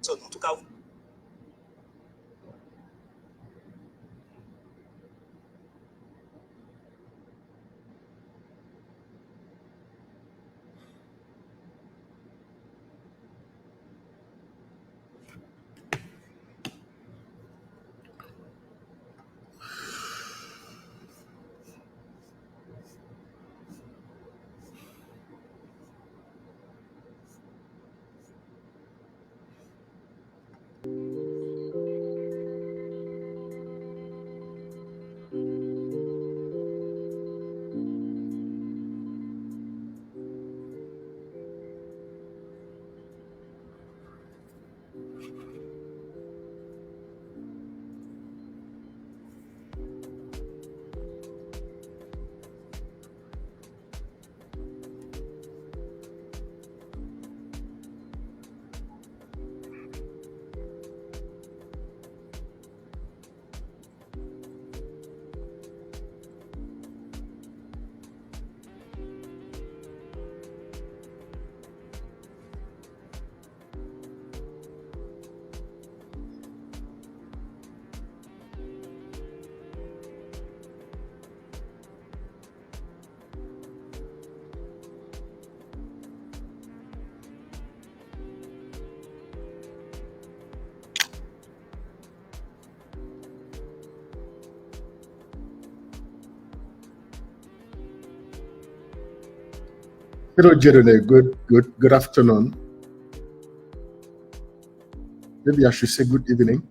fonctionne. En tout cas, Hello, Jeremy. Good afternoon. Maybe I should say good evening.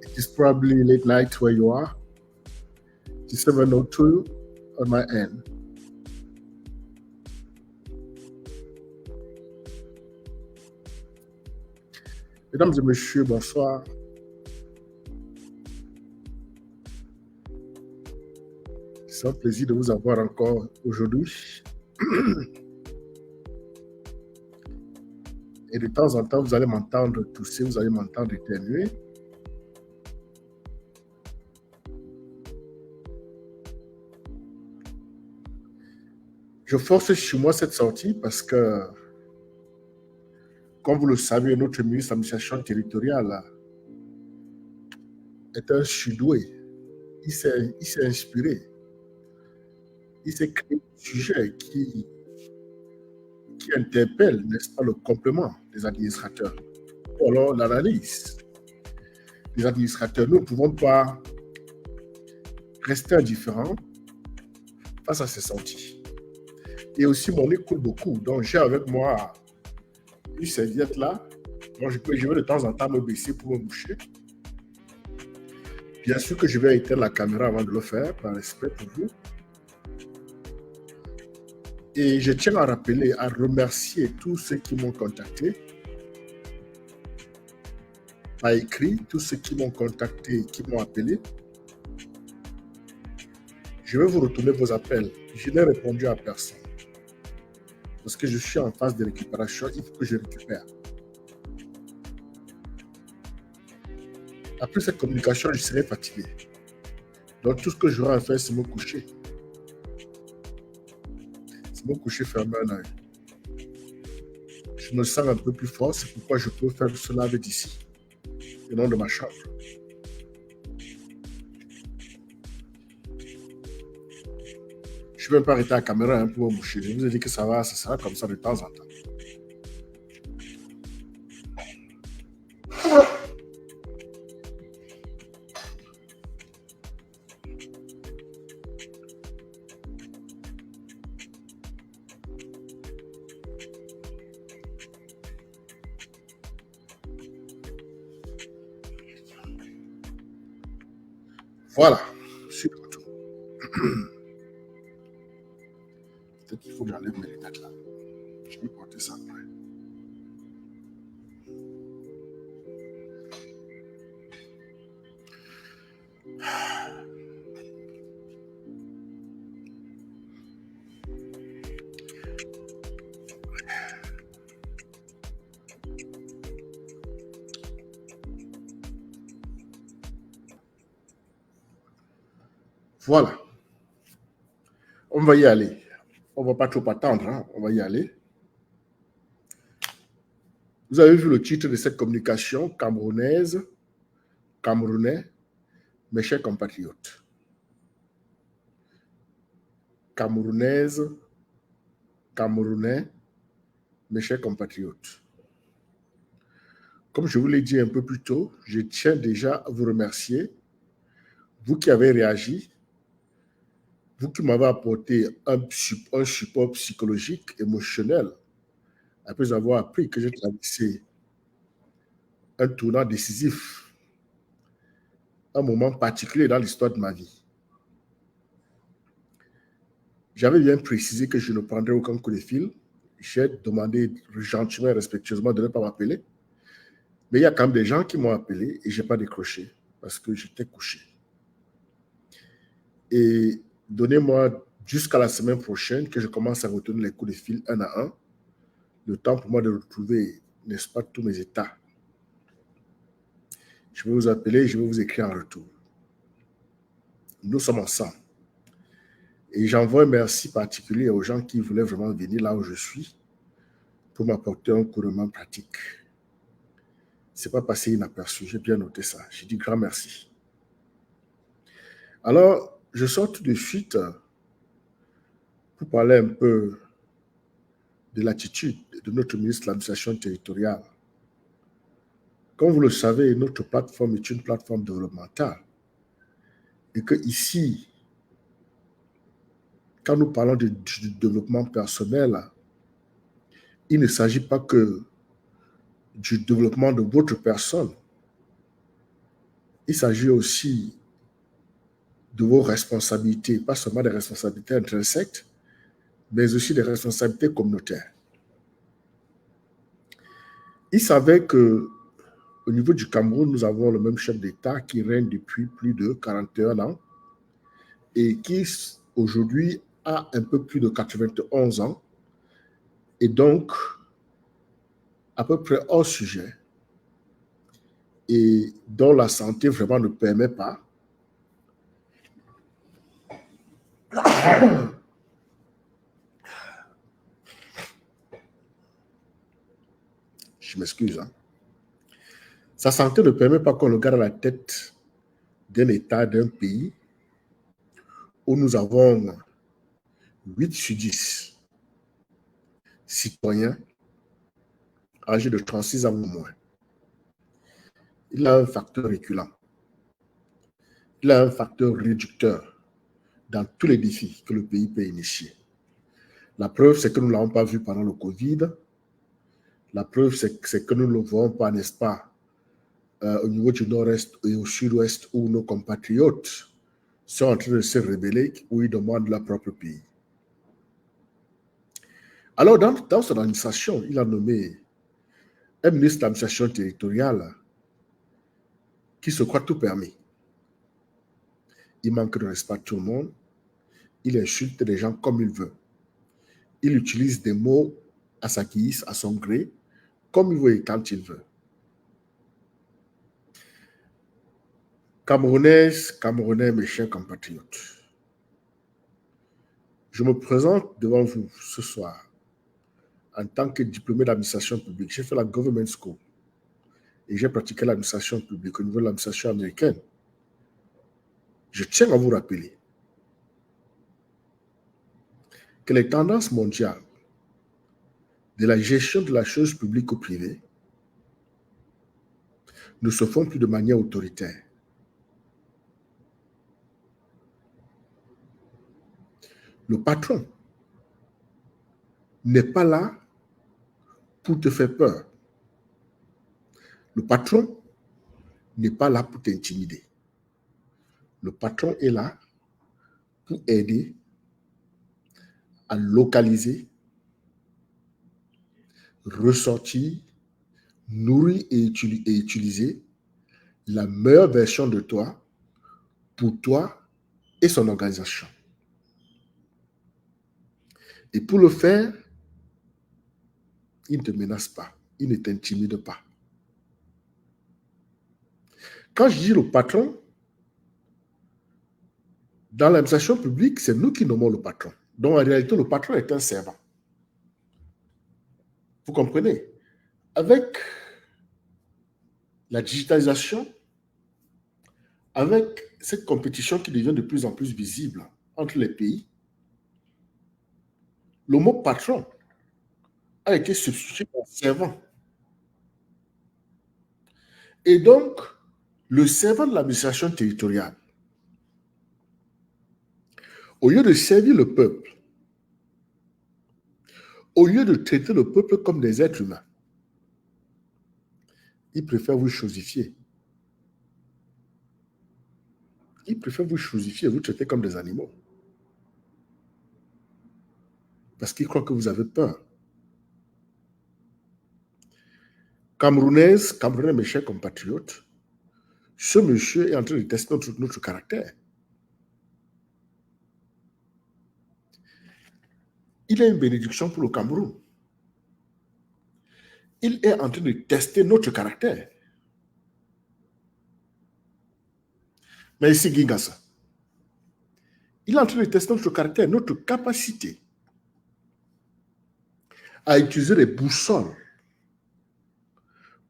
It is probably late night where you are. It's 7:02 on my end. Mesdames et messieurs, bonsoir. C'est un plaisir de vous avoir encore aujourd'hui. Et de temps en temps, vous allez m'entendre tousser, vous allez m'entendre éternuer. Je force sur moi cette sortie parce que, comme vous le savez, notre ministre de l'administration territoriale est un sudoué. Il s'est inspiré. Il s'est créé un sujet qui interpelle, n'est-ce pas, le complément des administrateurs. Ou alors l'analyse des administrateurs. Nous ne pouvons pas rester indifférents face à ces sorties. Et aussi, mon nez coule beaucoup. Donc, j'ai avec moi une serviette là. Donc, je vais de temps en temps me baisser pour me moucher. Bien sûr que je vais éteindre la caméra avant de le faire, par respect pour vous. Et je tiens à rappeler, à remercier tous ceux qui m'ont contacté, par écrit, tous ceux qui m'ont contacté, qui m'ont appelé. Je vais vous retourner vos appels. Je n'ai répondu à personne. Parce que je suis en phase de récupération, il faut que je récupère. Après cette communication, je serai fatigué. Donc tout ce que j'aurai à faire, c'est me coucher. C'est me coucher, fermer un œil. Je me sens un peu plus fort, c'est pourquoi je peux faire cela avec d'ici, et non de ma chambre. Je ne vais même pas arrêter la caméra pour me moucher. Je vous ai dit que ça sera comme ça de temps en temps. Voilà, je suis de retour. Peut-être qu'il faut que j'enlève mes lunettes là. Je vais porter ça après. Voilà. On va y aller. On ne va pas trop attendre, hein. On va y aller. Vous avez vu le titre de cette communication camerounaise, Camerounais, mes chers compatriotes. Camerounaise, Camerounais, mes chers compatriotes. Comme je vous l'ai dit un peu plus tôt, je tiens déjà à vous remercier, vous qui avez réagi, vous qui m'avez apporté un support psychologique, émotionnel, après avoir appris que j'ai traversé un tournant décisif, un moment particulier dans l'histoire de ma vie. J'avais bien précisé que je ne prendrais aucun coup de fil. J'ai demandé gentiment et respectueusement de ne pas m'appeler. Mais il y a quand même des gens qui m'ont appelé et je n'ai pas décroché parce que j'étais couché. Et donnez-moi jusqu'à la semaine prochaine que je commence à retenir les coups de fil un à un, le temps pour moi de retrouver, n'est-ce pas, tous mes états. Je vais vous appeler, je vais vous écrire en retour. Nous sommes ensemble. Et j'envoie un merci particulier aux gens qui voulaient vraiment venir là où je suis pour m'apporter un coup de main pratique. Ce n'est pas passé inaperçu, j'ai bien noté ça. J'ai dit grand merci. Alors, je sors tout de suite pour parler un peu de l'attitude de notre ministre de l'administration territoriale. Comme vous le savez, notre plateforme est une plateforme développementale. Et que ici, quand nous parlons du développement personnel, il ne s'agit pas que du développement de votre personne. Il s'agit aussi de vos responsabilités, pas seulement des responsabilités intrinsèques, mais aussi des responsabilités communautaires. Il savait que au niveau du Cameroun, nous avons le même chef d'État qui règne depuis plus de 41 ans et qui aujourd'hui a un peu plus de 91 ans et donc à peu près hors sujet et dont la santé vraiment ne permet pas je m'excuse. Sa santé ne permet pas qu'on le garde à la tête d'un État, d'un pays où nous avons 8 sur 10 citoyens âgés de 36 ans ou moins. Il a un facteur reculant. Il a un facteur réducteur dans tous les défis que le pays peut initier. La preuve, c'est que nous ne l'avons pas vu pendant le Covid. La preuve, c'est que nous ne le voyons pas, n'est-ce pas, au niveau du nord-est et au sud-ouest où nos compatriotes sont en train de se rebeller, où ils demandent leur propre pays. Alors, dans son administration, il a nommé un ministre de l'administration territoriale qui se croit tout permis. Il manque de respect à tout le monde. Il insulte les gens comme il veut. Il utilise des mots à sa guise, à son gré, comme il veut et quand il veut. Camerounaises, Camerounais, mes chers compatriotes, je me présente devant vous ce soir en tant que diplômé d'administration publique. J'ai fait la Government School et j'ai pratiqué l'administration publique au niveau de l'administration américaine. Je tiens à vous rappeler que les tendances mondiales de la gestion de la chose publique ou privée ne se font plus de manière autoritaire. Le patron n'est pas là pour te faire peur. Le patron n'est pas là pour t'intimider. Le patron est là pour aider à localiser, ressortir, nourrir et utiliser la meilleure version de toi pour toi et son organisation. Et pour le faire, il ne te menace pas, il ne t'intimide pas. Quand je dis le patron, dans l'administration publique, c'est nous qui nommons le patron. Donc en réalité, le patron est un servant. Vous comprenez? Avec la digitalisation, avec cette compétition qui devient de plus en plus visible entre les pays, le mot patron a été substitué par servant. Et donc, le servant de l'administration territoriale, au lieu de servir le peuple, au lieu de traiter le peuple comme des êtres humains, il préfère vous chosifier. Il préfère vous chosifier et vous traiter comme des animaux. Parce qu'il croit que vous avez peur. Camerounais, mes chers compatriotes, ce monsieur est en train de tester notre caractère. Il a une bénédiction pour le Cameroun. Il est en train de tester notre caractère. Mais ici, Gingassa, il est en train de tester notre caractère, notre capacité à utiliser les boussoles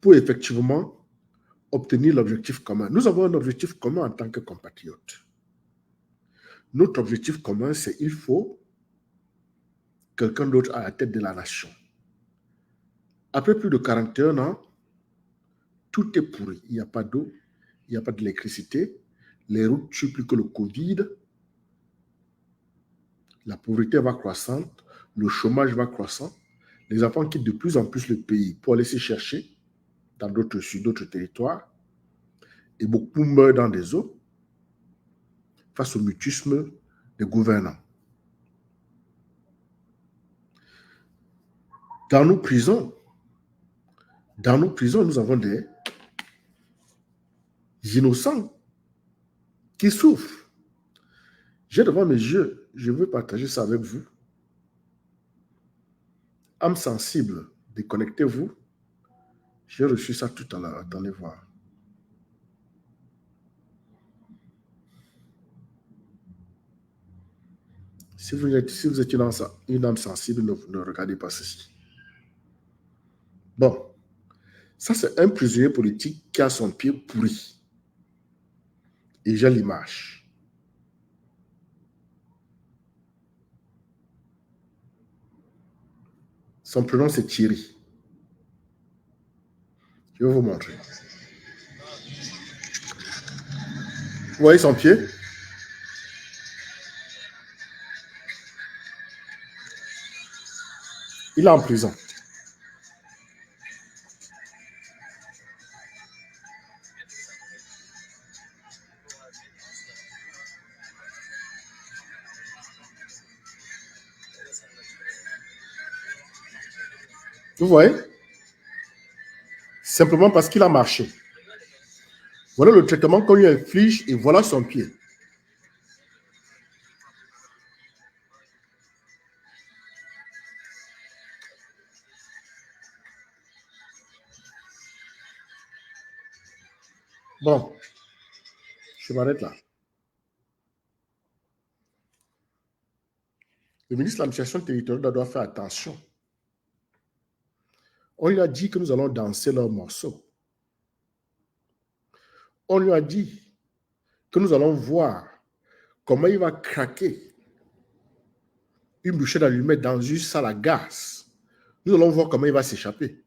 pour effectivement obtenir l'objectif commun. Nous avons un objectif commun en tant que compatriotes. Notre objectif commun, c'est qu'il faut quelqu'un d'autre à la tête de la nation. Après plus de 41 ans, tout est pourri. Il n'y a pas d'eau, il n'y a pas d'électricité, les routes tuent plus que le Covid, la pauvreté va croissante, le chômage va croissant, les enfants quittent de plus en plus le pays pour aller se chercher dans d'autres territoires, et beaucoup meurent dans des eaux face au mutisme des gouvernants. Dans nos prisons, nous avons des innocents qui souffrent. J'ai devant mes yeux, je veux partager ça avec vous. Âme sensible, déconnectez-vous. J'ai reçu ça tout à l'heure, attendez voir. Si vous êtes une âme sensible, ne regardez pas ceci. Bon, ça c'est un prisonnier politique qui a son pied pourri. Et j'ai l'image. Son prénom c'est Thierry. Je vais vous montrer. Vous voyez son pied? Il est en prison. Vous voyez? Simplement parce qu'il a marché. Voilà le traitement qu'on lui inflige et voilà son pied. Bon, je m'arrête là. Le ministre de l'administration territoriale doit faire attention. On lui a dit que nous allons danser leur morceau. On lui a dit que nous allons voir comment il va craquer une bouchée d'allumette dans une salle à gaz. Nous allons voir comment il va s'échapper.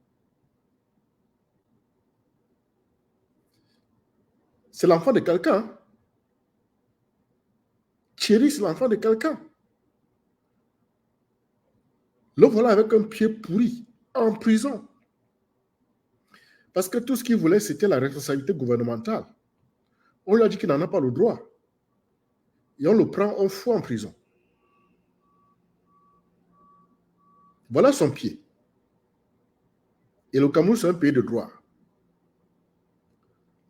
C'est l'enfant de quelqu'un. Thierry, c'est l'enfant de quelqu'un. Le voilà avec un pied pourri, en prison. Parce que tout ce qu'il voulait, c'était la responsabilité gouvernementale. On lui a dit qu'il n'en a pas le droit. Et on le prend, on fout en prison. Voilà son pied. Et le Cameroun, c'est un pays de droit.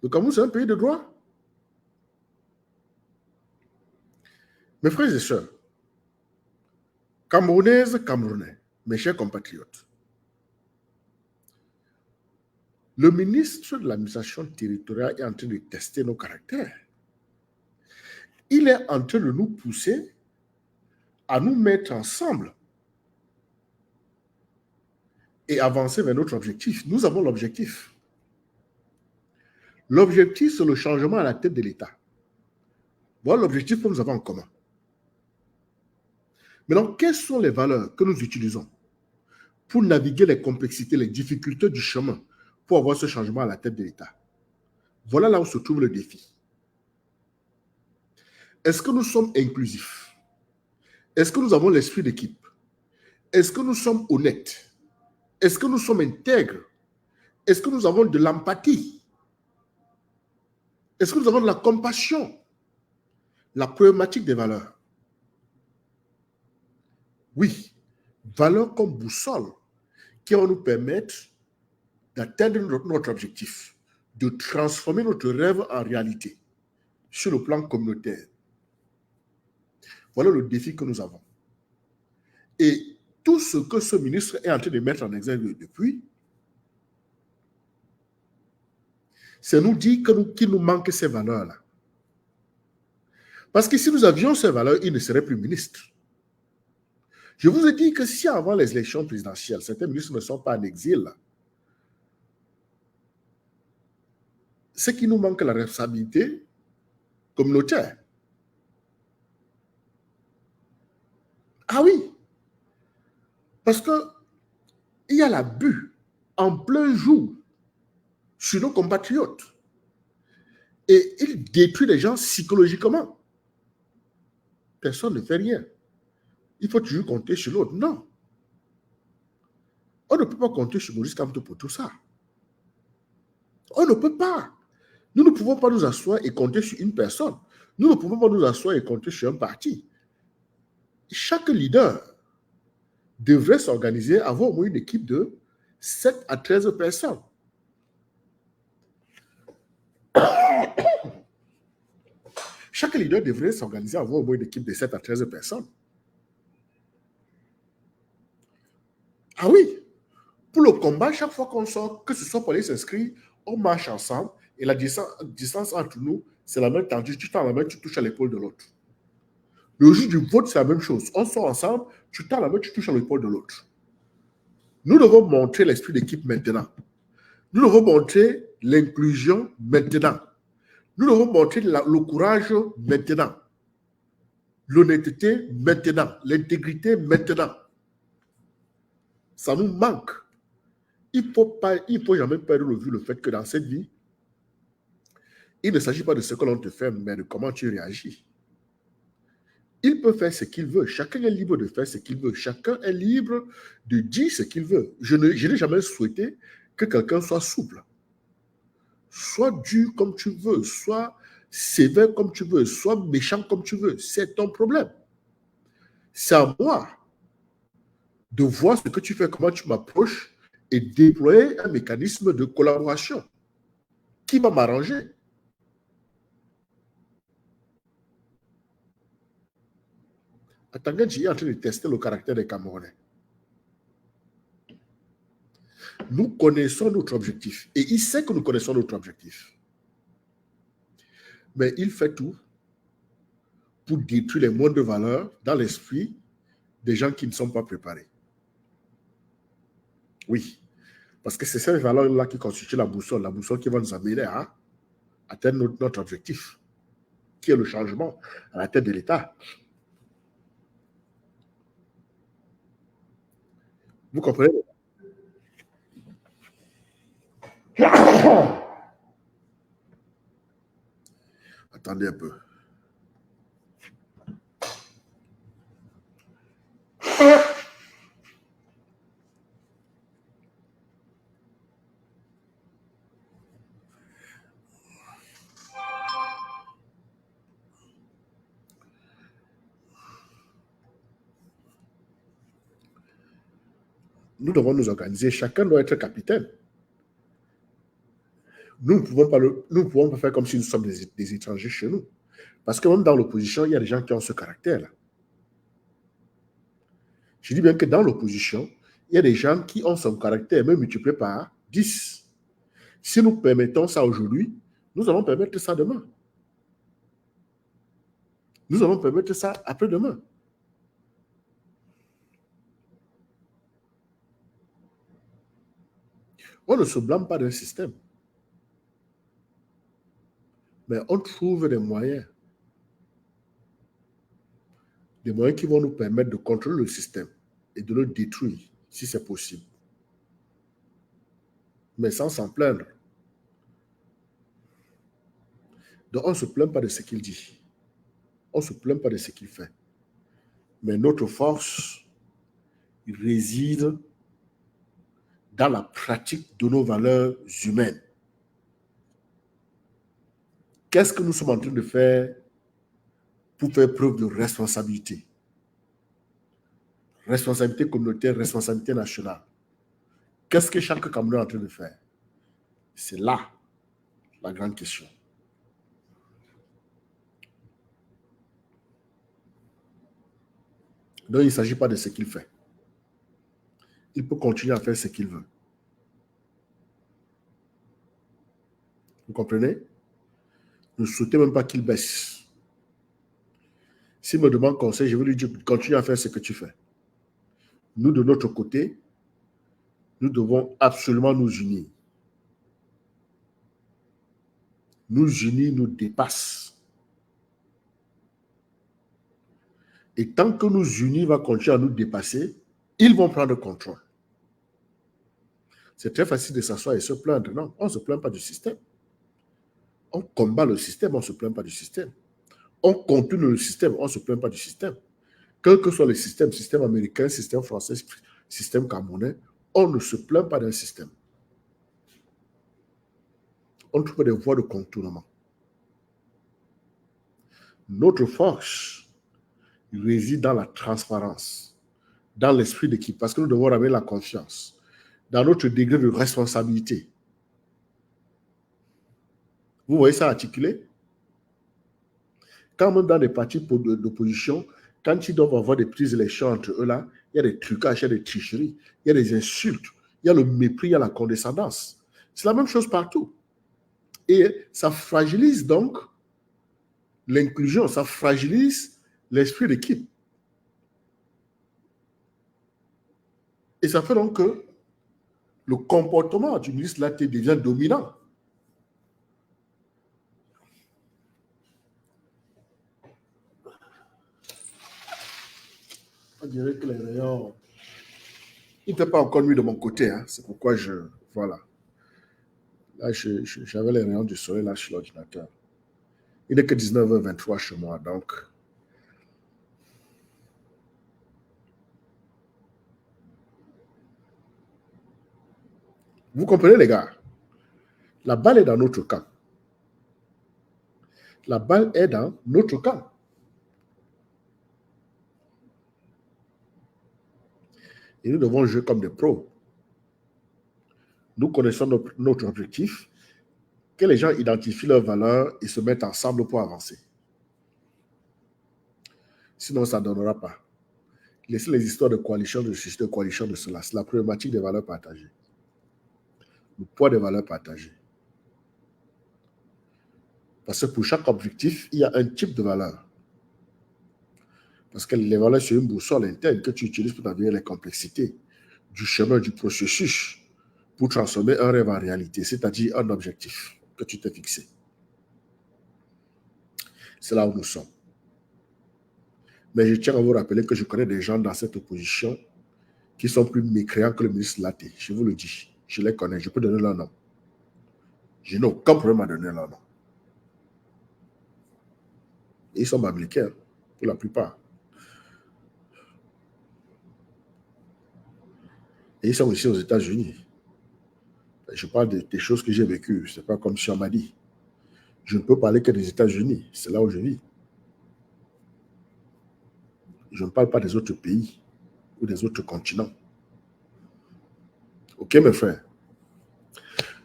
Le Cameroun, c'est un pays de droit. Mes frères et sœurs, Camerounaises, Camerounais, mes chers compatriotes, le ministre de l'administration territoriale est en train de tester nos caractères. Il est en train de nous pousser à nous mettre ensemble et avancer vers notre objectif. Nous avons l'objectif. L'objectif, c'est le changement à la tête de l'État. Voilà l'objectif que nous avons en commun. Maintenant, quelles sont les valeurs que nous utilisons pour naviguer les complexités, les difficultés du chemin pour avoir ce changement à la tête de l'État? Voilà là où se trouve le défi. Est-ce que nous sommes inclusifs? Est-ce que nous avons l'esprit d'équipe? Est-ce que nous sommes honnêtes? Est-ce que nous sommes intègres? Est-ce que nous avons de l'empathie? Est-ce que nous avons de la compassion? La problématique des valeurs. Oui, valeurs comme boussole qui vont nous permettre d'atteindre notre objectif, de transformer notre rêve en réalité sur le plan communautaire. Voilà le défi que nous avons. Et tout ce que ce ministre est en train de mettre en exergue depuis, c'est nous dire qu'il nous manque ces valeurs-là. Parce que si nous avions ces valeurs, il ne serait plus ministre. Je vous ai dit que si avant les élections présidentielles, certains ministres ne sont pas en exil, c'est qu'il nous manque la responsabilité communautaire. Ah oui, parce qu'il y a l'abus en plein jour sur nos compatriotes. Et il détruit les gens psychologiquement. Personne ne fait rien. Il faut toujours compter sur l'autre. Non. On ne peut pas compter sur Maurice Kamto pour tout ça. On ne peut pas. Nous ne pouvons pas nous asseoir et compter sur une personne. Nous ne pouvons pas nous asseoir et compter sur un parti. Chaque leader devrait s'organiser, avoir au moins une équipe de 7 à 13 personnes. Chaque leader devrait s'organiser, avoir au moins une équipe de 7 à 13 personnes. Ah oui, pour le combat, chaque fois qu'on sort, que ce soit pour aller s'inscrire, on marche ensemble et la distance entre nous, c'est la même tendue. Tu tends la main, tu touches à l'épaule de l'autre. Le jour du vote, c'est la même chose. On sort ensemble, tu tends la main, tu touches à l'épaule de l'autre. Nous devons montrer l'esprit d'équipe maintenant. Nous devons montrer l'inclusion maintenant. Nous devons montrer le courage maintenant. L'honnêteté maintenant. L'intégrité maintenant. Ça nous manque. Il ne faut jamais perdre de vue le fait que dans cette vie, il ne s'agit pas de ce que l'on te fait, mais de comment tu réagis. Il peut faire ce qu'il veut. Chacun est libre de faire ce qu'il veut. Chacun est libre de dire ce qu'il veut. Je n'ai jamais souhaité que quelqu'un soit souple. Sois dur comme tu veux, sois sévère comme tu veux, sois méchant comme tu veux. C'est ton problème. C'est à moi de voir ce que tu fais, comment tu m'approches et déployer un mécanisme de collaboration qui va m'arranger. Atanga est en train de tester le caractère des Camerounais. Nous connaissons notre objectif et il sait que nous connaissons notre objectif. Mais il fait tout pour détruire les moindres valeurs dans l'esprit des gens qui ne sont pas préparés. Oui, parce que c'est ces valeurs-là qui constituent la boussole qui va nous amener à atteindre notre objectif, qui est le changement à la tête de l'État. Vous comprenez? Attendez un peu. Nous devons nous organiser. Chacun doit être capitaine. Nous ne pouvons pas faire comme si nous sommes des étrangers chez nous. Parce que même dans l'opposition, il y a des gens qui ont ce caractère-là. Je dis bien que dans l'opposition, il y a des gens qui ont son caractère, même multiplié par 10. Si nous permettons ça aujourd'hui, nous allons permettre ça demain. Nous allons permettre ça après-demain. On ne se blâme pas d'un système, mais on trouve des moyens qui vont nous permettre de contrôler le système et de le détruire, si c'est possible. Mais sans s'en plaindre. Donc, on ne se plaint pas de ce qu'il dit. On ne se plaint pas de ce qu'il fait. Mais notre force réside dans la pratique de nos valeurs humaines. Qu'est-ce que nous sommes en train de faire pour faire preuve de responsabilité? Responsabilité communautaire, responsabilité nationale. Qu'est-ce que chaque Camerounais est en train de faire? C'est là la grande question. Donc, il ne s'agit pas de ce qu'il fait. Il peut continuer à faire ce qu'il veut. Vous comprenez? Ne souhaitez même pas qu'il baisse. S'il me demande conseil, je vais lui dire, continue à faire ce que tu fais. Nous, de notre côté, nous devons absolument nous unir. Nous unir nous dépasse. Et tant que nous unir va continuer à nous dépasser, ils vont prendre le contrôle. C'est très facile de s'asseoir et se plaindre. Non, on ne se plaint pas du système. On combat le système, on ne se plaint pas du système. On continue le système, on ne se plaint pas du système. Quel que soit le système, système américain, système français, système camerounais, on ne se plaint pas d'un système. On trouve des voies de contournement. Notre force réside dans la transparence, dans l'esprit d'équipe, parce que nous devons ramener la confiance, dans notre degré de responsabilité. Vous voyez ça articulé? Quand même dans des partis d'opposition, quand ils doivent avoir des prises d'élection entre eux là, il y a des trucages, il y a des tricheries, il y a des insultes, il y a le mépris, il y a la condescendance. C'est la même chose partout. Et ça fragilise donc l'inclusion, ça fragilise l'esprit d'équipe. Et ça fait donc que le comportement du ministre Laté devient dominant. On dirait que les rayons... Il ne fait pas encore nuit de mon côté, hein. C'est pourquoi je... Voilà. Là, j'avais les rayons du soleil là sur l'ordinateur. Il n'est que 19h23 chez moi, donc... Vous comprenez, les gars? La balle est dans notre camp. La balle est dans notre camp. Et nous devons jouer comme des pros. Nous connaissons notre objectif, que les gens identifient leurs valeurs et se mettent ensemble pour avancer. Sinon, ça ne donnera pas. Laissez les histoires de coalition, de ceci, de coalition, de cela. C'est la problématique des valeurs partagées. Le poids des valeurs partagées. Parce que pour chaque objectif, il y a un type de valeur. Parce que les valeurs, c'est une boussole interne que tu utilises pour naviguer les complexités du chemin, du processus pour transformer un rêve en réalité, c'est-à-dire un objectif que tu t'es fixé. C'est là où nous sommes. Mais je tiens à vous rappeler que je connais des gens dans cette opposition qui sont plus mécréants que le ministre Laté. Je vous le dis. Je les connais. Je peux donner leur nom. Je n'ai aucun problème à donner leur nom. Et ils sont américains, pour la plupart. Et ils sont ici aux États-Unis. Je parle des choses que j'ai vécues. Ce n'est pas comme si on m'a dit. Je ne peux parler que des États-Unis. C'est là où je vis. Je ne parle pas des autres pays ou des autres continents. OK, mes frères?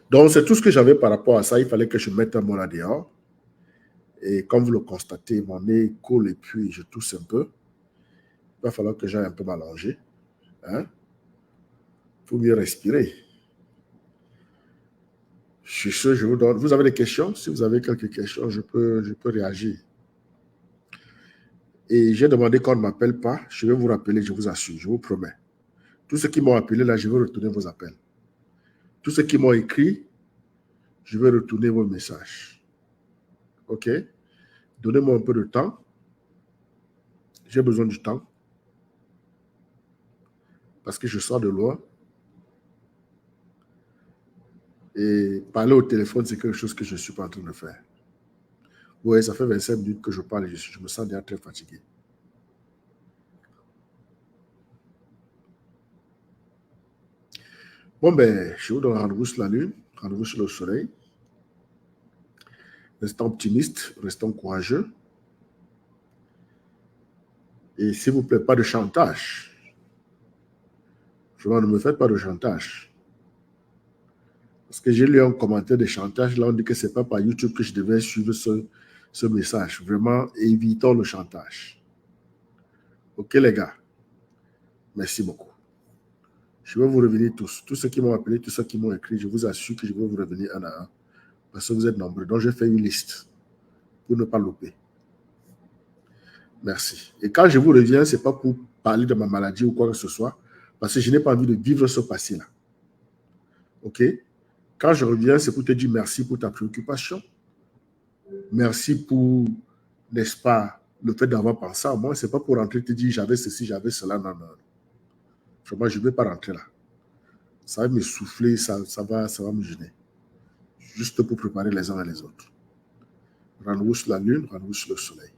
Donc, c'est tout ce que j'avais par rapport à ça. Il fallait que je mette un mot là dehors. Et comme vous le constatez, mon nez coule et puis je tousse un peu. Il va falloir que j'aille un peu m'allonger. Hein? Pour mieux respirer. Sur ce, je vous donne. Vous avez des questions? Si vous avez quelques questions, je peux réagir. Et j'ai demandé qu'on ne m'appelle pas. Je vais vous rappeler, je vous assure, je vous promets. Tous ceux qui m'ont appelé là, je vais retourner vos appels. Tous ceux qui m'ont écrit, je vais retourner vos messages. OK? Donnez-moi un peu de temps. J'ai besoin du temps. Parce que je sors de loin. Et parler au téléphone, c'est quelque chose que je ne suis pas en train de faire. Vous voyez, ça fait 25 minutes que je parle et je me sens déjà très fatigué. Bon, ben, je vous donne rendez-vous sur la Lune, rendez-vous sur le Soleil. Restons optimistes, restons courageux. Et s'il vous plaît, pas de chantage. Vraiment, ne me faites pas de chantage. Parce que j'ai lu un commentaire de chantage, là, on dit que ce n'est pas par YouTube que je devais suivre ce message. Vraiment, évitons le chantage. OK, les gars? Merci beaucoup. Je vais vous revenir tous. Tous ceux qui m'ont appelé, tous ceux qui m'ont écrit, je vous assure que je vais vous revenir un à un. Parce que vous êtes nombreux. Donc, j'ai fait une liste pour ne pas louper. Merci. Et quand je vous reviens, ce n'est pas pour parler de ma maladie ou quoi que ce soit, parce que je n'ai pas envie de vivre ce passé-là. OK? Quand je reviens, c'est pour te dire merci pour ta préoccupation. Merci pour, n'est-ce pas, le fait d'avoir pensé à moi. Ce n'est pas pour rentrer et te dire j'avais ceci, j'avais cela. Non, non. Vraiment, je ne vais pas rentrer là. Ça va me souffler, ça va me gêner. Juste pour préparer les uns et les autres. Rendez-vous sur la Lune, rendez-vous sur le Soleil.